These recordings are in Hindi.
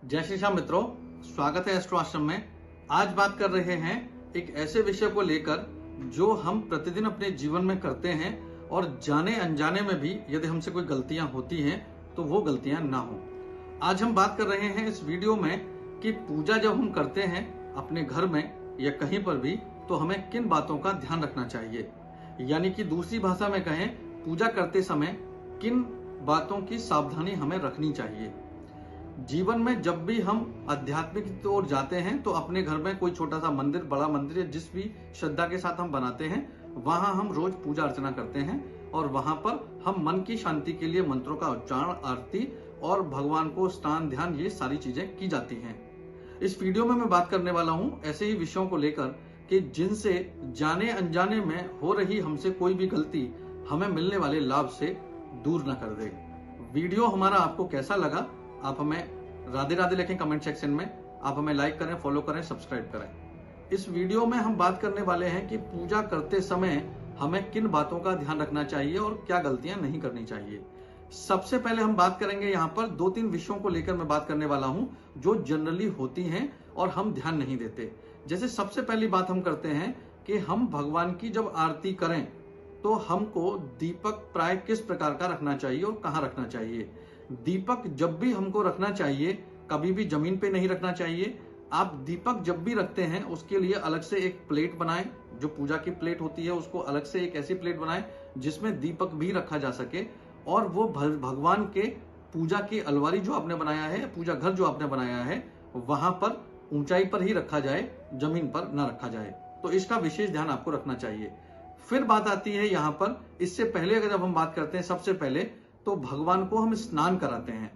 जय श्री श्याम मित्रों, स्वागत है एस्ट्रो आश्रम में। आज बात कर रहे हैं एक ऐसे विषय को लेकर जो हम प्रतिदिन अपने जीवन में करते हैं और जाने अनजाने में भी यदि हमसे कोई गलतियां होती हैं तो वो गलतियां ना हो। आज हम बात कर रहे हैं इस वीडियो में कि पूजा जब हम करते हैं अपने घर में या कहीं पर भी तो हमें किन बातों का ध्यान रखना चाहिए, यानी कि दूसरी भाषा में कहें पूजा करते समय किन बातों की सावधानी हमें रखनी चाहिए। जीवन में जब भी हम आध्यात्मिक की ओर जाते हैं तो अपने घर में कोई छोटा सा मंदिर, बड़ा मंदिर या जिस भी श्रद्धा के साथ हम बनाते हैं वहां हम रोज पूजा अर्चना करते हैं और वहां पर हम मन की शांति के लिए मंत्रों का उच्चारण, आरती और भगवान को स्नान, ध्यान, ये सारी चीजें की जाती हैं। इस वीडियो में मैं बात करने वाला हूं ऐसे ही विषयों को लेकर कि जिनसे जाने अनजाने में हो रही हमसे कोई भी गलती हमें मिलने वाले लाभ से दूर न कर दे। वीडियो हमारा आपको कैसा लगा, आप हमें राधे राधे लिखें कमेंट सेक्शन में। आप हमें लाइक करें, फॉलो करें, सब्सक्राइब करें। इस वीडियो में हम बात करने वाले हैं कि पूजा करते समय हमें किन बातों का ध्यान रखना चाहिए और क्या गलतियां नहीं करनी चाहिए। सबसे पहले हम बात करेंगे यहाँ पर 2-3 विषयों को लेकर मैं बात करने वाला हूं जो जनरली होती हैं और हम ध्यान नहीं देते। जैसे सबसे पहली बात हम करते हैं कि हम भगवान की जब आरती करें तो हमको दीपक प्राय किस प्रकार का रखना चाहिए और कहाँ रखना चाहिए। दीपक जब भी हमको रखना चाहिए कभी भी जमीन पे नहीं रखना चाहिए। आप दीपक जब भी रखते हैं उसके लिए अलग से एक प्लेट बनाएं, जो पूजा की प्लेट होती है उसको अलग से एक ऐसी प्लेट बनाएं जिसमें दीपक भी रखा जा सके और वो भगवान के पूजा की अलमारी जो आपने बनाया है, पूजा घर जो आपने बनाया है, वहां पर ऊंचाई पर ही रखा जाए, जमीन पर न रखा जाए। तो इसका विशेष ध्यान आपको रखना चाहिए। फिर बात आती है यहाँ पर, इससे पहले अगर जब हम बात करते हैं सबसे पहले तो भगवान को हम स्नान कराते हैं।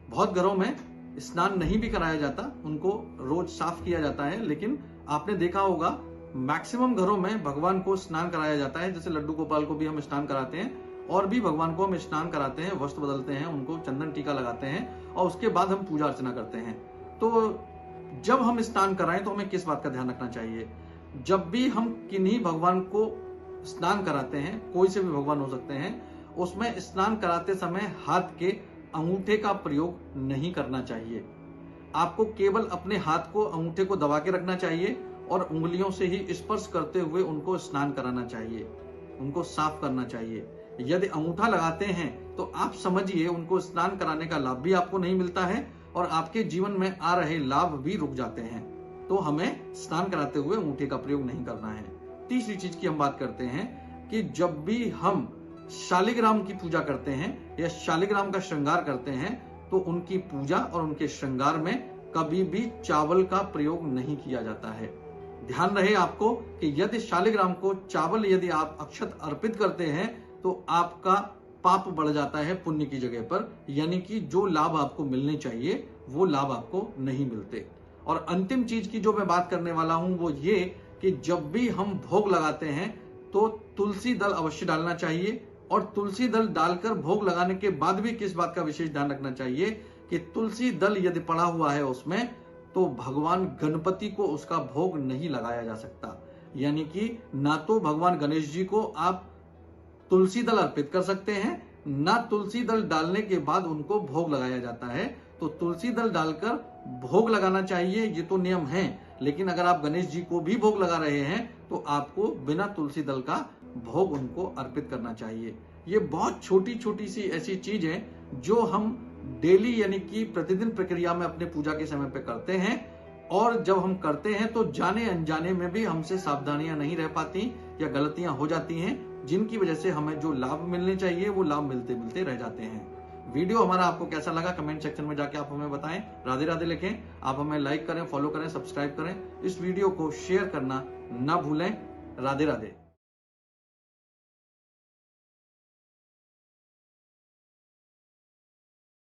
बहुत घरों में स्नान नहीं भी कराया जाता, उनको रोज साफ किया जाता है, लेकिन आपने देखा होगा मैक्सिमम घरों में भगवान को स्नान कराया जाता है। जैसे लड्डू गोपाल को भी हम स्नान कराते हैं और भी भगवान को हम स्नान कराते हैं, वस्त्र बदलते हैं, उनको चंदन टीका लगाते हैं और उसके बाद हम पूजा अर्चना करते हैं। तो जब हम स्नान कराएं तो हमें किस बात का ध्यान रखना चाहिए। जब भी हम किन्हीं भगवान को स्नान कराते हैं, कोई से भी भगवान हो सकते हैं, उसमें स्नान कराते समय हाथ के अंगूठे का प्रयोग नहीं करना चाहिए। आपको केवल अपने हाथ को, अंगूठे को दबा के रखना चाहिए और उंगलियों से ही स्पर्श करते हुए उनको स्नान कराना चाहिए, उनको साफ करना चाहिए। यदि अंगूठा लगाते हैं तो आप समझिए उनको स्नान कराने का लाभ भी आपको नहीं मिलता है और आपके जीवन में आ रहे लाभ भी रुक जाते हैं। तो हमें स्नान कराते हुए अंगूठे का प्रयोग नहीं करना है। तीसरी चीज की हम बात करते हैं कि जब भी हम शालिग्राम की पूजा करते हैं या शालिग्राम का श्रृंगार करते हैं तो उनकी पूजा और उनके श्रृंगार में कभी भी चावल का प्रयोग नहीं किया जाता है। ध्यान रहे आपको कि यदि शालिग्राम को चावल यदि आप अक्षत अर्पित करते हैं तो आपका पाप बढ़ जाता है पुण्य की जगह पर, यानी कि जो लाभ आपको मिलने चाहिए वो लाभ आपको नहीं मिलते। और अंतिम चीज की जो मैं बात करने वाला हूं वो ये कि जब भी हम भोग लगाते हैं तो तुलसी दल अवश्य डालना चाहिए और तुलसी दल डालकर भोग लगाने के बाद भी किस बात का विशेष ध्यान रखना चाहिए कि तुलसी दल यदि पड़ा हुआ है उसमें तो भगवान गणपति को उसका भोग नहीं लगाया जा सकता। यानी कि ना तो भगवान गणेश जी को आप तुलसी दल अर्पित कर सकते हैं, ना तुलसी दल डालने के बाद उनको भोग लगाया जाता है। तो तुलसी दल डालकर भोग लगाना चाहिए, ये तो नियम है, लेकिन अगर आप गणेश जी को भी भोग लगा रहे हैं तो आपको बिना तुलसी दल का भोग उनको अर्पित करना चाहिए। ये बहुत छोटी छोटी सी ऐसी चीज है जो हम डेली यानी कि प्रतिदिन प्रक्रिया में अपने पूजा के समय पे करते हैं और जब हम करते हैं तो जाने अनजाने में भी हमसे सावधानियां नहीं रह पाती या गलतियां हो जाती हैं, जिनकी वजह से हमें जो लाभ मिलने चाहिए वो लाभ मिलते मिलते रह जाते हैं। वीडियो हमारा आपको कैसा लगा कमेंट सेक्शन में जाके आप हमें बताएं, राधे राधे लिखें। आप हमें लाइक करें, फॉलो करें, सब्सक्राइब करें। इस वीडियो को शेयर करना ना भूलें। राधे राधे।